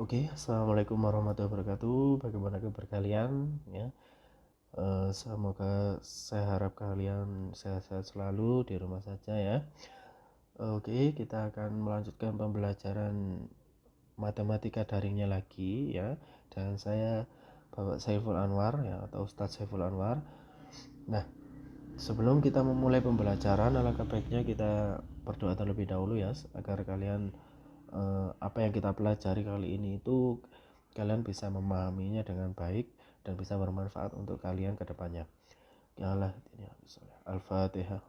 Oke, assalamualaikum warahmatullahi wabarakatuh. Bagaimana kabar kalian? Ya, semoga saya harap kalian sehat-sehat selalu di rumah saja ya. Oke, kita akan melanjutkan pembelajaran matematika daringnya lagi ya. Dan saya Bapak Saiful Anwar ya, atau Ustadz Saiful Anwar. Nah, sebelum kita memulai pembelajaran, alangkah baiknya kita berdoa terlebih dahulu ya, agar kalian apa yang kita pelajari kali ini itu kalian bisa memahaminya dengan baik dan bisa bermanfaat untuk kalian ke depannya. Ya Allah, Al-Fatihah.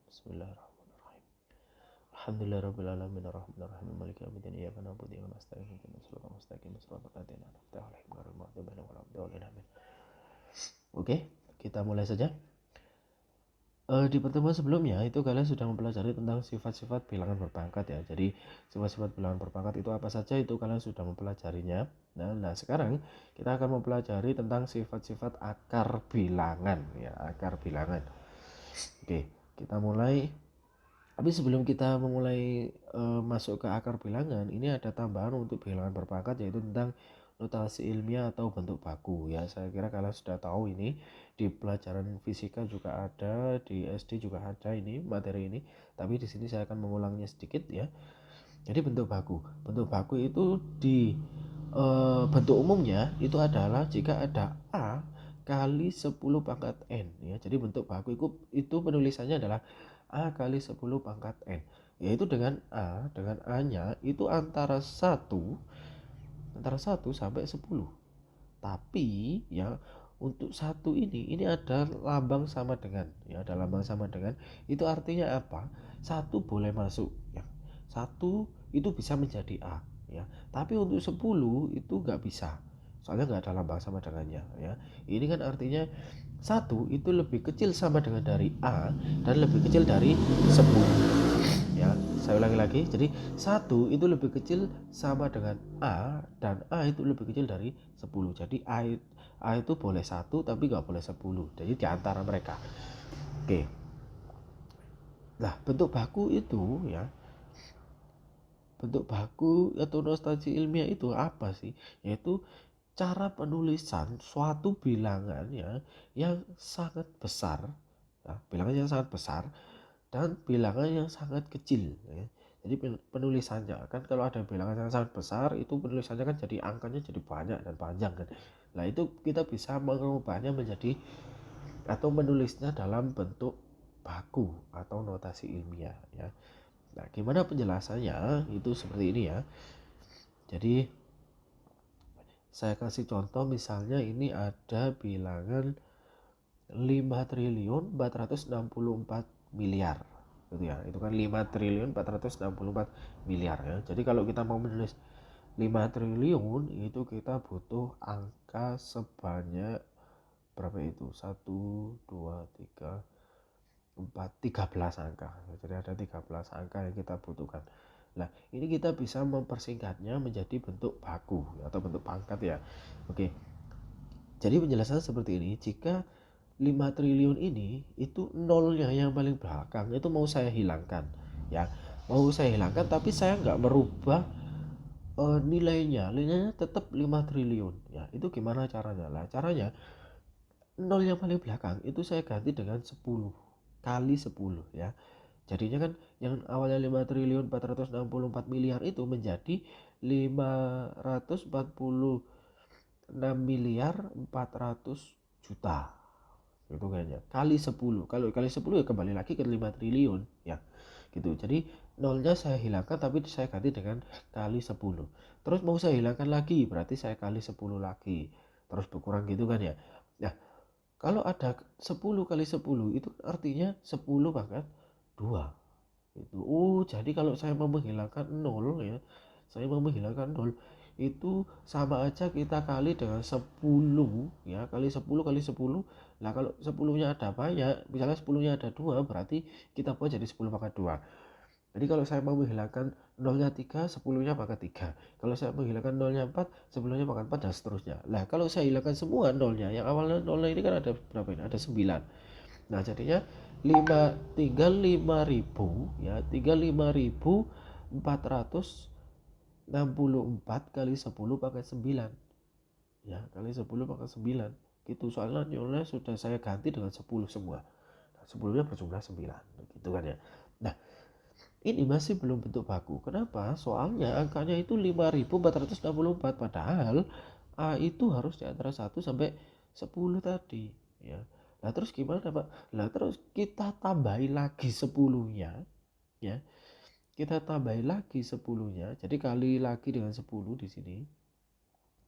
Bismillahirrahmanirrahim. Alhamdulillahirabbil alamin arrahmanirrahim maliki yaumiddin iyyaka na'budu wa iyyaka nasta'in ihdinas siratal mustaqim siratal ladzina an'amta 'alaihim ghairil maghdubi 'alaihim waladdallin amin. Oke, kita mulai saja. Di pertemuan sebelumnya itu kalian sudah mempelajari tentang sifat-sifat bilangan berpangkat ya. Jadi sifat-sifat bilangan berpangkat itu apa saja itu kalian sudah mempelajarinya. Nah sekarang kita akan mempelajari tentang sifat-sifat akar bilangan ya, akar bilangan. Oke, kita mulai. Tapi sebelum kita memulai masuk ke akar bilangan, ini ada tambahan untuk bilangan berpangkat yaitu tentang notasi ilmiah atau bentuk baku ya. Saya kira kalian sudah tahu ini, di pelajaran fisika juga ada, di SD juga ada ini materi ini, tapi di sini saya akan mengulangnya sedikit ya. Jadi bentuk baku itu di bentuk umumnya itu adalah jika ada A kali 10 pangkat N ya. Jadi bentuk baku itu penulisannya adalah A kali 10 pangkat N, yaitu dengan A-nya itu antara 1 sampai 10. Tapi ya untuk satu ini ada lambang sama dengan ya, ada lambang sama dengan itu artinya apa? Satu boleh masuk ya. Satu itu bisa menjadi A ya. Tapi untuk 10 itu nggak bisa. Soalnya nggak ada lambang sama dengannya ya. Ini kan artinya satu itu lebih kecil sama dengan dari A dan lebih kecil dari 10 ya. Saya ulangi lagi, jadi satu itu lebih kecil sama dengan A dan A itu lebih kecil dari 10. Jadi A itu boleh 1 tapi nggak boleh 10. Jadi di antara mereka. Oke. Nah, bentuk baku itu ya, bentuk baku atau notasi ilmiah itu apa sih? Yaitu cara penulisan suatu bilangan ya yang sangat besar ya, bilangan yang sangat besar dan bilangan yang sangat kecil ya. Jadi penulisannya kan, kalau ada bilangan yang sangat besar itu penulisannya kan jadi angkanya jadi banyak dan panjang kan. Nah itu kita bisa mengubahnya menjadi atau menulisnya dalam bentuk baku atau notasi ilmiah ya. Nah gimana penjelasannya itu seperti ini ya. Jadi saya kasih contoh, misalnya ini ada bilangan 5.464 miliar gitu ya. Itu kan 5.464 miliar ya. Jadi kalau kita mau menulis 5 triliun itu kita butuh angka sebanyak berapa itu? 1 2 3 4 13 angka. Jadi ada 13 angka yang kita butuhkan. Nah, ini kita bisa mempersingkatnya menjadi bentuk baku atau bentuk pangkat ya. Oke. Jadi penjelasannya seperti ini, jika 5 triliun ini itu nolnya yang paling belakang itu mau saya hilangkan ya. Mau saya hilangkan tapi saya nggak merubah nilainya tetap 5 triliun ya. Itu gimana caranya? Lah caranya nol yang paling belakang itu saya ganti dengan 10 kali 10 ya. Jadinya kan yang awalnya 5 triliun 464 miliar itu menjadi 546 miliar 400 juta. Itu kayaknya kali 10. Kalau kali 10 ya kembali lagi ke 5 triliun ya. Gitu. Jadi nolnya saya hilangkan tapi saya ganti dengan kali 10. Terus mau saya hilangkan lagi berarti saya kali 10 lagi. Terus berkurang gitu kan ya. Nah, kalau ada 10 kali 10 itu artinya 10 pangkat 2. Itu jadi kalau saya mau menghilangkan 0 ya, saya mau menghilangkan 0 itu sama aja kita kali dengan 10 ya, kali 10 kali 10. Nah kalau 10-nya ada banyak, misalnya 10-nya ada 2, berarti kita buat jadi 10 pangkat 2. Jadi kalau saya mau menghilangkan 0-nya 3, 10-nya pangkat 3. Kalau saya menghilangkan 0-nya 4, 10-nya pangkat 4 dan seterusnya. Nah kalau saya hilangkan semua 0-nya, yang awalnya 0-nya ini kan ada berapa ini? Ada 9. Nah jadinya tinggal 5.000 ya, tinggal 5.400 64 kali 10 pangkat 9 ya, kali 10 pangkat 9 gitu. Soalnya nolnya sudah saya ganti dengan 10 semua. Nah, 10-nya berjumlah 9 gitu kan ya. Nah, ini masih belum bentuk baku. Kenapa? Soalnya angkanya itu 5464, padahal A itu harus di antara 1 sampai 10 tadi ya. Nah, terus gimana, Pak? Nah, terus kita tambahin lagi 10-nya ya. Kita tambahin lagi 10-nya. Jadi kali lagi dengan 10 di sini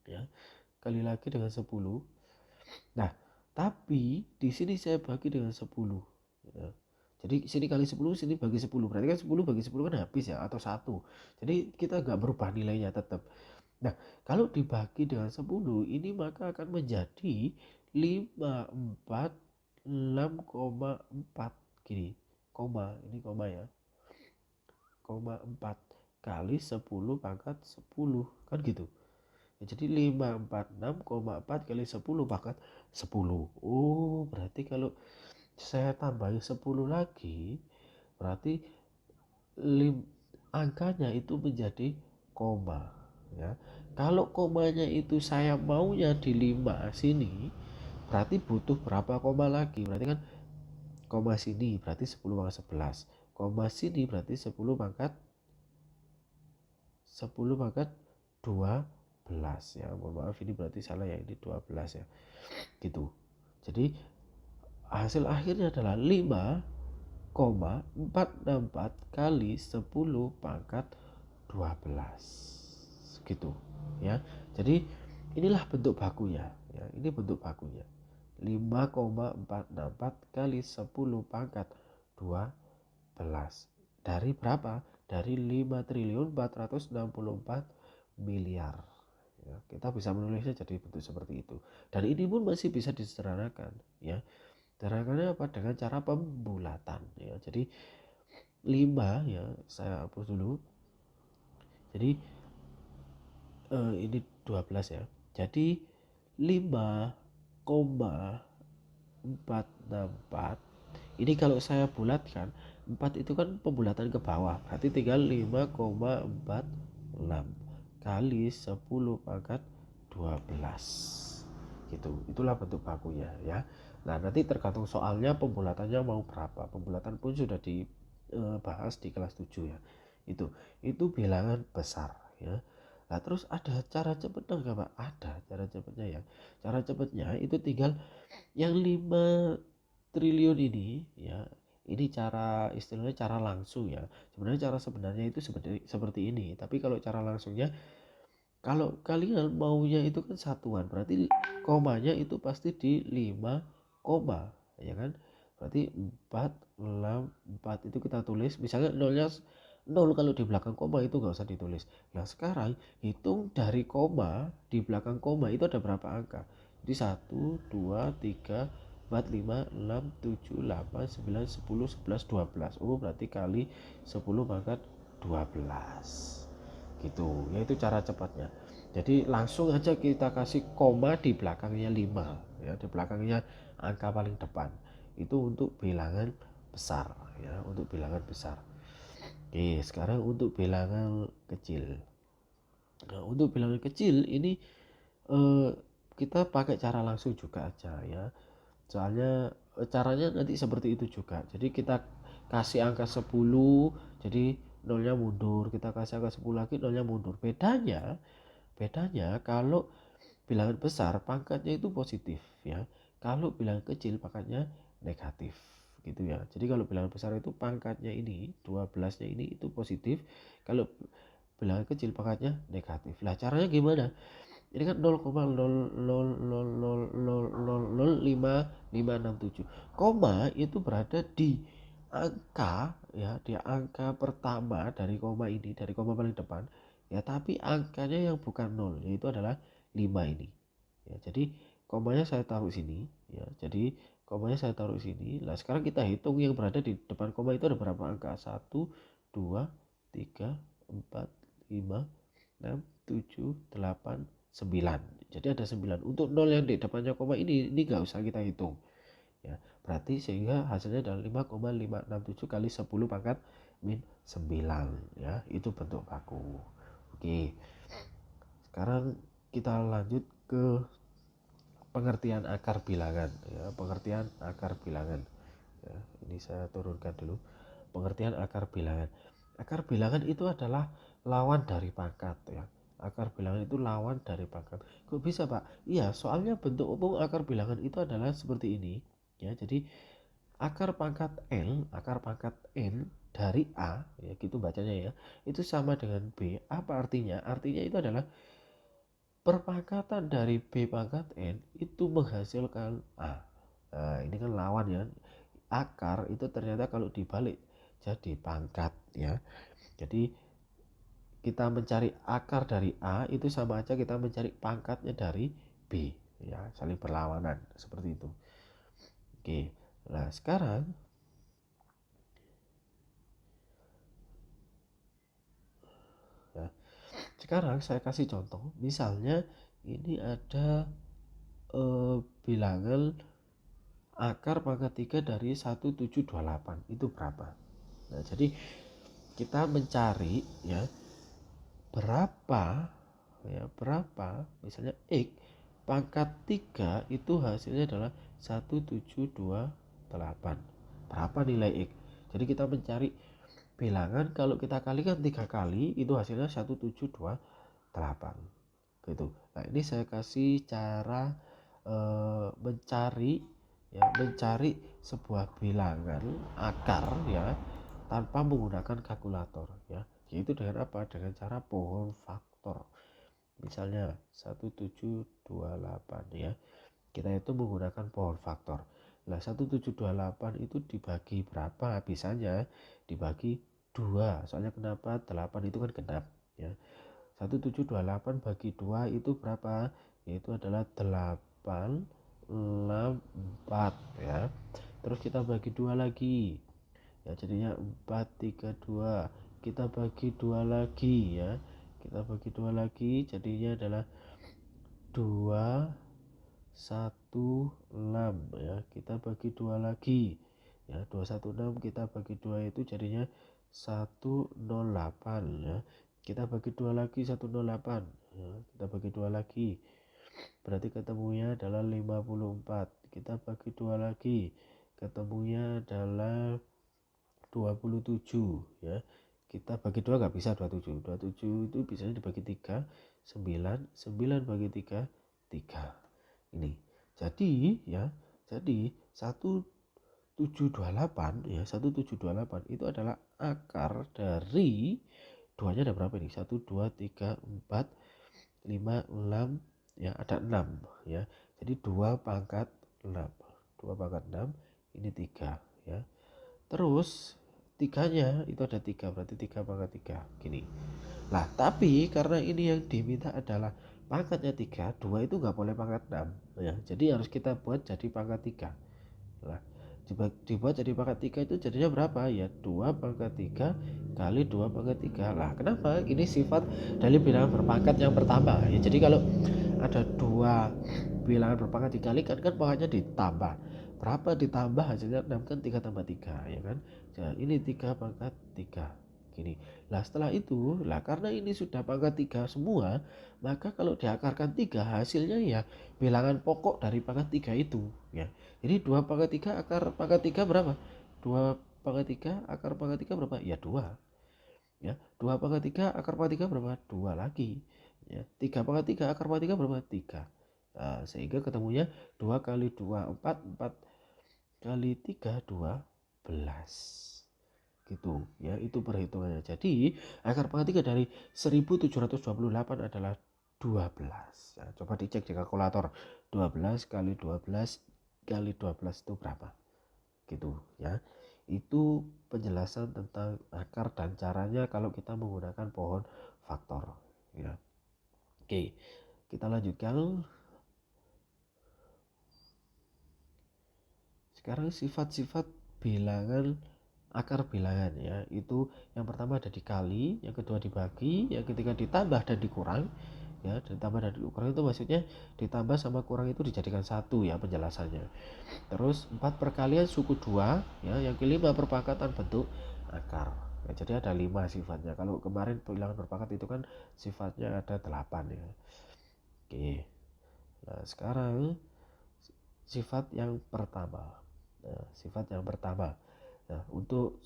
ya. Kali lagi dengan 10. Nah, tapi di sini saya bagi dengan 10 ya. Jadi sini kali 10, sini bagi 10. Berarti kan 10 bagi 10 kan habis ya, atau 1. Jadi kita nggak berubah nilainya tetap. Nah, kalau dibagi dengan 10, ini maka akan menjadi 546,4. Gini, ini koma ya. 4 kali 10 pangkat 10. Kan gitu. Jadi 546,4 kali 10 pangkat 10. Oh, berarti kalau saya tambahin 10 lagi, berarti angkanya itu menjadi koma ya. Kalau komanya itu saya maunya di 5 sini, berarti butuh berapa koma lagi? Berarti kan koma sini berarti 10 pangkat 11. Koma sini berarti 10 pangkat 12 ya. Mohon maaf ini berarti salah ya, ini 12 ya. Gitu. Jadi hasil akhirnya adalah 5,464 kali 10 pangkat 12 gitu ya. Jadi inilah bentuk bakunya ya. Ini bentuk bakunya 5,464 kali 10 pangkat 12 dari berapa? Dari 5.464 miliar ya. Kita bisa menulisnya jadi bentuk seperti itu, dan ini pun masih bisa disederhanakan ya. Sederhanakannya apa? Dengan cara pembulatan ya. Jadi 5 ya, saya hapus dulu. Jadi ini 12 ya. Jadi 5,464 ini kalau saya bulatkan, 4 itu kan pembulatan ke bawah, berarti tinggal 5,46 kali 10 pangkat 12 gitu. Itulah bentuk bakunya ya. Nah, nanti tergantung soalnya pembulatannya mau berapa. Pembulatan pun sudah dibahas di kelas 7 ya. Itu bilangan besar ya. Nah, terus ada cara cepatnya enggak, Pak? Ada cara cepatnya ya. Cara cepatnya itu tinggal yang 5 triliun ini ya. Ini cara istilahnya cara langsung ya. Sebenarnya cara sebenarnya itu seperti ini, tapi kalau cara langsungnya, kalau kalian maunya itu kan satuan, berarti komanya itu pasti di 5 koma ya kan. Berarti 4 itu kita tulis, misalnya nolnya 0, kalau di belakang koma itu nggak usah ditulis. Nah, sekarang hitung dari koma, di belakang koma itu ada berapa angka. Jadi 1, 2, 3, 4, 5, 6, 7, 8, 9, 10, 11, 12. Oh, berarti kali 10 pangkat 12 gitu. Yaitu cara cepatnya. Jadi langsung aja kita kasih koma di belakangnya 5 ya, di belakangnya angka paling depan. Itu untuk bilangan besar ya, untuk bilangan besar. Oke, sekarang untuk bilangan kecil. Nah, untuk bilangan kecil ini eh, kita pakai cara langsung juga aja ya. Soalnya caranya nanti seperti itu juga. Jadi kita kasih angka 10, jadi nolnya mundur. Kita kasih angka 10 lagi, nolnya mundur. Bedanya kalau bilangan besar pangkatnya itu positif ya. Kalau bilangan kecil pangkatnya negatif gitu ya. Jadi kalau bilangan besar itu pangkatnya ini 12-nya ini itu positif, kalau bilangan kecil pangkatnya negatif. Lah caranya gimana? Ini kan 0,000000567, koma itu berada di angka ya, di angka pertama dari koma ini, dari koma paling depan ya, tapi angkanya yang bukan 0, yaitu adalah 5 ini ya. Jadi komanya saya taruh sini ya, jadi komanya saya taruh sini. Nah, sekarang kita hitung yang berada di depan koma itu ada berapa angka. 1, 2, 3, 4, 5, 6, 7, 8, 9. Jadi ada 9. Untuk 0 yang di depannya koma ini nggak usah kita hitung ya. Berarti sehingga hasilnya adalah 5,567 kali 10 pangkat min 9 ya. Itu bentuk baku. Oke, sekarang kita lanjut ke pengertian akar bilangan ya. Pengertian akar bilangan ya, ini saya turunkan dulu. Pengertian akar bilangan. Akar bilangan itu adalah lawan dari pangkat ya. Akar bilangan itu lawan dari pangkat. Kok bisa, Pak? Iya, soalnya bentuk umum akar bilangan itu adalah seperti ini ya. Jadi akar pangkat N dari A ya, gitu bacanya ya, itu sama dengan B. Apa artinya? Artinya itu adalah perpangkatan dari B pangkat N itu menghasilkan A. Nah, ini kan lawan ya. Akar itu ternyata kalau dibalik jadi pangkat ya. Jadi kita mencari akar dari A itu sama aja kita mencari pangkatnya dari B ya, saling berlawanan seperti itu. Oke, nah sekarang saya kasih contoh. Misalnya ini ada bilangan akar pangkat 3 dari 1728 itu berapa. Nah, jadi kita mencari ya berapa misalnya X pangkat 3 itu hasilnya adalah 1728. Berapa nilai X? Jadi kita mencari bilangan, kalau kita kalikan 3 kali itu hasilnya 1728 gitu. Nah, ini saya kasih cara mencari sebuah bilangan akar ya tanpa menggunakan kalkulator ya. Yaitu dengan apa? Dengan cara pohon faktor. Misalnya 1728 ya. Kita itu menggunakan pohon faktor. Nah, 1728 itu dibagi berapa? Bisanya dibagi 2. Soalnya kenapa? 8 itu kan genap ya. 1728 bagi 2 itu berapa? Yaitu adalah 864 ya. Terus kita bagi 2 lagi. Ya, jadinya 432. Kita bagi 2 lagi ya. Kita bagi 2 lagi jadinya adalah 216 ya. Kita bagi 2 lagi. Ya, 216 kita bagi 2 itu jadinya 108 ya. Kita bagi 2 lagi 108 ya. Kita bagi 2 lagi berarti ketemunya adalah 54. Kita bagi 2 lagi ketemunya adalah 27 ya. Kita bagi 2 nggak bisa 27 itu biasanya dibagi 3 9 bagi 3 3 ini. Jadi ya, jadi 1728 ya, 1728 itu adalah akar dari duanya ada berapa ini? 1 2 3 4 5 6 ya, ada 6 ya. Jadi 2 pangkat 6. 2 pangkat 6 ini 3 ya. Terus tiganya itu ada 3, berarti 3 pangkat 3 gini. Lah, tapi karena ini yang diminta adalah pangkatnya 3, 2 itu nggak boleh pangkat 6 ya. Jadi harus kita buat jadi pangkat 3. Nah, dibuat jadi pangkat 3 itu jadinya berapa? Ya 2 pangkat 3 kali 2 pangkat 3. Lah, kenapa? Ini sifat dari bilangan berpangkat yang pertama ya. Jadi kalau ada 2 bilangan berpangkat dikalikan kan pangkatnya ditambah. Berapa ditambah hasilnya 6 kan 3 tambah 3 ya kan. Nah, ini 3 pangkat 3 gini. Lah, setelah itu karena ini sudah pangkat 3 semua, maka kalau diakarkan 3 hasilnya ya bilangan pokok dari pangkat 3 itu ya. Jadi 2 pangkat 3 akar pangkat 3 berapa? 2 pangkat 3 akar pangkat 3 berapa? Ya 2 ya. 2 pangkat 3 akar pangkat 3 berapa? 2 lagi ya. 3 pangkat 3 akar pangkat 3 berapa? 3. Nah, sehingga ketemunya 2 kali 2 4 kali 3 12 gitu ya. Itu perhitungannya. Jadi akar pangkat 3 dari 1728 adalah 12 ya. Coba dicek di kalkulator. 12 kali 12 kali 12 itu berapa gitu ya. Itu penjelasan tentang akar dan caranya kalau kita menggunakan pohon faktor ya. Oke, kita lanjutkan. Sekarang sifat-sifat bilangan akar bilangan ya. Itu yang pertama ada dikali, yang kedua dibagi, yang ketiga ditambah dan dikurang ya. Ditambah dan dikurang itu maksudnya ditambah sama kurang itu dijadikan satu ya penjelasannya. Terus 4 perkalian suku 2 ya. Yang kelima perpangkatan bentuk akar Nah, jadi ada 5 sifatnya. Kalau kemarin bilangan berpangkat itu kan sifatnya ada 8 ya. Oke. Nah, sekarang sifat yang pertama. Nah, untuk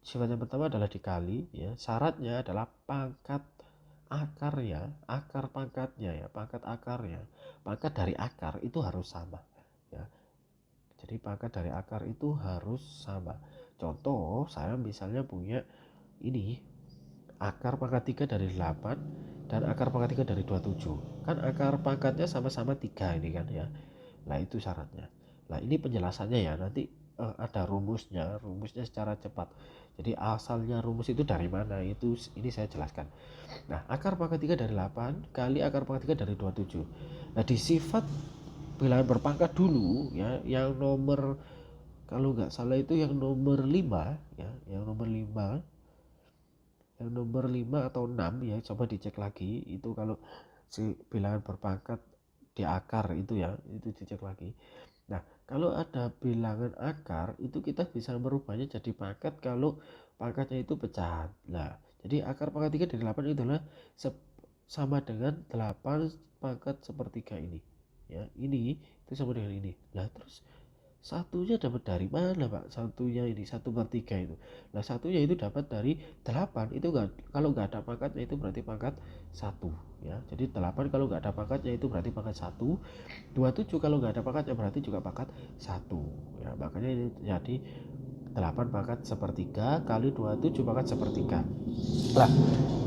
sifat yang pertama adalah dikali ya. Syaratnya adalah pangkat akarnya, akar pangkatnya ya, pangkat akarnya, pangkat dari akar itu harus sama ya. Jadi pangkat dari akar itu harus sama. Contoh, saya misalnya punya ini akar pangkat 3 dari 8 dan akar pangkat 3 dari 27. Kan akar pangkatnya sama-sama 3 ini kan ya. Nah, itu syaratnya. Nah, ini penjelasannya ya. Nanti ada rumusnya secara cepat. Jadi asalnya rumus itu dari mana? Ini saya jelaskan. Nah, akar pangkat 3 dari 8 kali akar pangkat 3 dari 27. Nah, di sifat bilangan berpangkat dulu ya, yang nomor kalau nggak salah itu yang nomor 5 ya, yang nomor 5 atau 6 ya, coba dicek lagi itu kalau si bilangan berpangkat di akar itu ya, itu dicek lagi. Nah, kalau ada bilangan akar itu kita bisa merubahnya jadi pangkat kalau pangkatnya itu pecahan. Nah, jadi akar pangkat 3 dari 8 itu adalah sama dengan 8 pangkat sepertiga ini ya, ini itu sama dengan ini. Nah, terus satunya dapat dari mana Pak? Satunya ini 1/3 itu. Nah, satunya itu dapat dari 8. Itu enggak, kalau nggak ada pangkatnya itu berarti pangkat 1 ya. Jadi 8 kalau nggak ada pangkatnya itu berarti pangkat 1. 27 kalau nggak ada pangkatnya berarti juga pangkat 1 ya. Makanya ini jadi 8 pangkat sepertiga kali 27 pangkat sepertiga. Lah,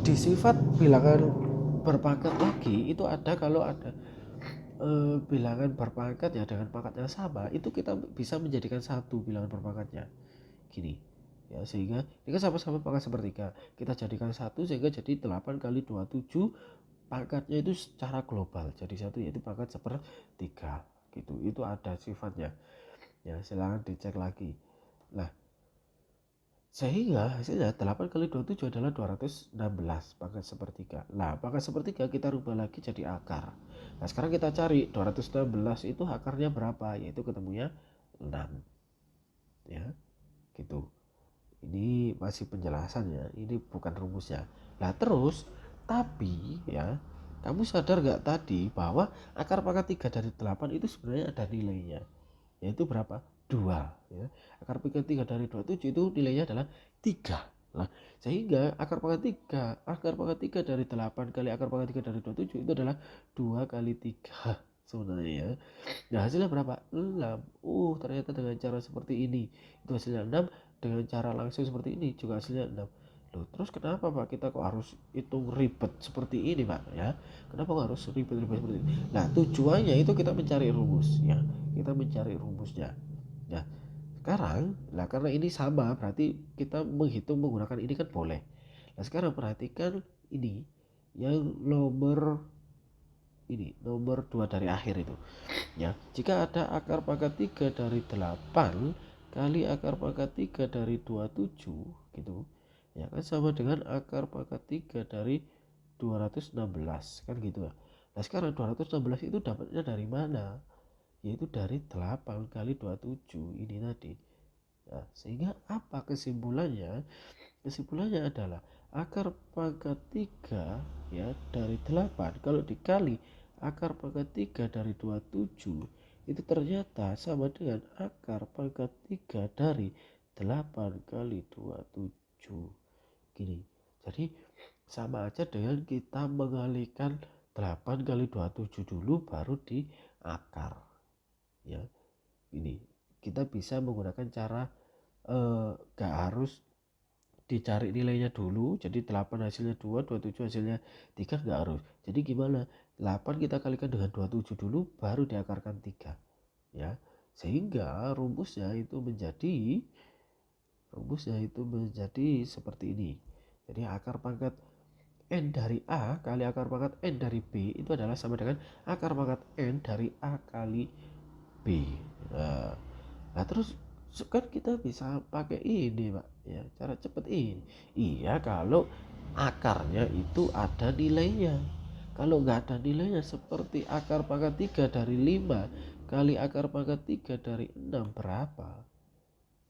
di sifat bilangan berpangkat lagi itu ada, kalau ada bilangan berpangkat ya dengan pangkat yang sama, itu kita bisa menjadikan satu bilangan berpangkatnya gini ya, sehingga ini kan sama-sama pangkat sepertiga, kita jadikan satu sehingga jadi 8 kali 27 pangkatnya itu secara global jadi satu, yaitu pangkat sepertiga gitu. Itu ada sifatnya ya, silahkan dicek lagi. Nah, sehingga hasilnya 8 kali 27 adalah 216 pangkat sepertiga. Nah, pangkat sepertiga kita rubah lagi jadi akar. Nah, sekarang kita cari 216 itu akarnya berapa, yaitu ketemunya 6 ya, gitu. Ini masih penjelasannya, ini bukan rumusnya. Nah, terus tapi ya, kamu sadar gak tadi bahwa akar pangkat 3 dari 8 itu sebenarnya ada nilainya, yaitu berapa? 2 ya. Akar pangkat 3 dari 27 itu nilainya adalah 3. Nah, sehingga akar pangkat 3 dari 8 kali akar pangkat 3 dari 27 itu adalah 2 kali 3 sebenarnya ya. Nah, hasilnya berapa? 6. Ternyata dengan cara seperti ini itu hasilnya 6, dengan cara langsung seperti ini juga hasilnya 6. Loh, terus kenapa Pak kita kok harus hitung ribet seperti ini Pak ya? Kenapa kok harus ribet-ribet seperti ini? Nah, tujuannya itu kita mencari rumus ya. Kita mencari rumusnya. Nah, sekarang karena ini sama berarti kita menghitung menggunakan ini kan boleh. Nah, sekarang perhatikan ini yang nomor 2 dari akhir itu ya. Jika ada akar pangkat 3 dari 8 kali akar pangkat 3 dari 27 gitu ya, kan sama dengan akar pangkat 3 dari 216 kan gitu ya. Nah, sekarang 216 itu dapatnya dari mana? Yaitu dari 8 kali 27 ini tadi ya. Sehingga apa kesimpulannya? Kesimpulannya adalah akar pangkat 3 ya dari 8 kalau dikali akar pangkat 3 dari 27 itu ternyata sama dengan akar pangkat 3 dari 8 kali 27 gini. Jadi sama aja dengan kita mengalihkan 8 kali 27 dulu baru di akar ya. Ini kita bisa menggunakan cara gak harus dicari nilainya dulu, jadi 8 hasilnya 2, 27 hasilnya 3, nggak harus. Jadi gimana? 8 kita kalikan dengan 27 dulu baru diakarkan 3 ya. Sehingga rumusnya itu menjadi seperti ini. Jadi akar pangkat N dari A kali akar pangkat N dari B itu adalah sama dengan akar pangkat N dari A kali B. Nah, terus kan kita bisa pakai ini Pak ya, cara cepet ini. Iya, kalau akarnya itu ada nilainya. Kalau nggak ada nilainya seperti akar pangkat 3 dari 5 kali akar pangkat 3 dari 6 berapa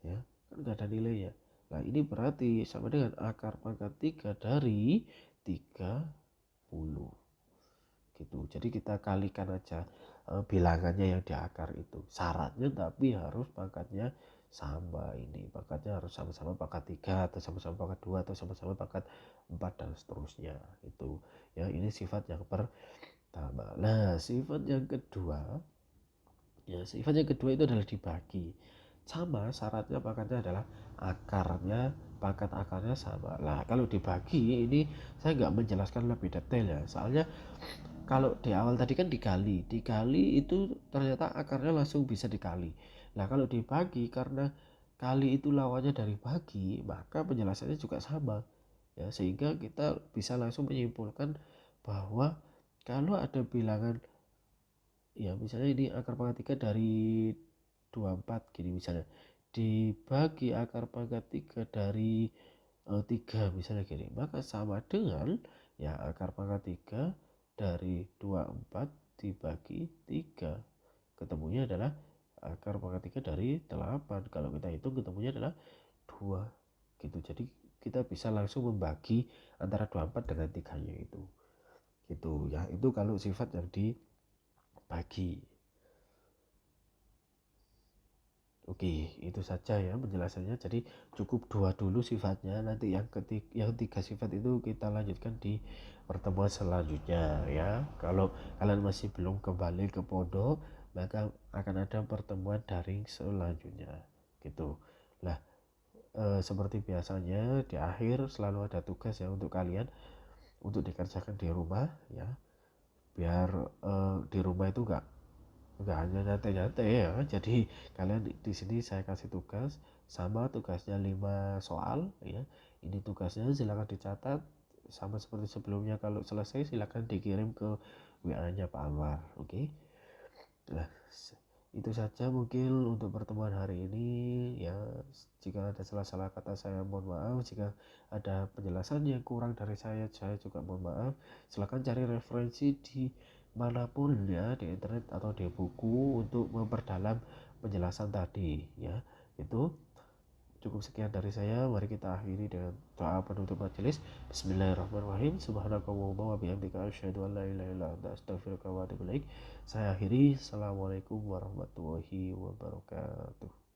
ya, kan nggak ada nilainya. Nah ini berarti sama dengan akar pangkat 3 dari 30 gitu. Jadi kita kalikan aja bilangannya yang di akar itu. Syaratnya tapi harus pangkatnya sama, ini pangkatnya harus sama-sama pangkat 3 atau sama-sama pangkat 2 atau sama-sama pangkat 4 dan seterusnya. Itu ya, ini sifat yang pertama. Nah, sifat yang kedua itu adalah dibagi. Sama, syaratnya pangkatnya adalah pangkat akarnya sama. Nah, kalau dibagi ini saya nggak menjelaskan lebih detail ya. Soalnya kalau di awal tadi kan dikali itu ternyata akarnya langsung bisa dikali. Nah kalau dibagi, karena kali itu lawannya dari bagi, maka penjelasannya juga sama ya, sehingga kita bisa langsung menyimpulkan bahwa kalau ada bilangan ya, misalnya ini akar pangkat 3 dari 24 gini misalnya, dibagi akar pangkat 3 dari 3 misalnya gini, maka sama dengan ya akar pangkat 3 dari 24 dibagi 3, ketemunya adalah akar pangkat 3 dari 8. Kalau kita hitung ketemunya adalah 2 gitu. Jadi kita bisa langsung membagi antara 24 dengan 3 nya itu gitu ya. Itu kalau sifat yang dibagi. Oke, itu saja ya penjelasannya. Jadi cukup 2 dulu sifatnya. Nanti yang 3 sifat itu kita lanjutkan di pertemuan selanjutnya ya. Kalau kalian masih belum kembali ke pondok, maka akan ada pertemuan daring selanjutnya. Gitu. Nah, seperti biasanya di akhir selalu ada tugas ya untuk kalian untuk dikerjakan di rumah ya. Biar di rumah itu nggak hanya nyantai-nyantai ya. Jadi kalian di sini saya kasih tugas, sama tugasnya 5 soal ya. Ini tugasnya silakan dicatat sama seperti sebelumnya. Kalau selesai silakan dikirim ke WA-nya Pak Anwar. Oke. Nah, itu saja mungkin untuk pertemuan hari ini ya. Jika ada salah-salah kata saya mohon maaf. Jika ada penjelasan yang kurang dari saya juga mohon maaf. Silakan cari referensi di manapun ya, di internet atau di buku, untuk memperdalam penjelasan tadi ya. Itu cukup sekian dari saya. Mari kita akhiri dengan doa penutup majelis. Bismillahirrahmanirrahim. Subhanakallahumma wa bihamdika asyhadu an la ilaha illa anta astaghfiruka wa atubu ilaik. Saya akhiri. Assalamualaikum warahmatullahi wabarakatuh.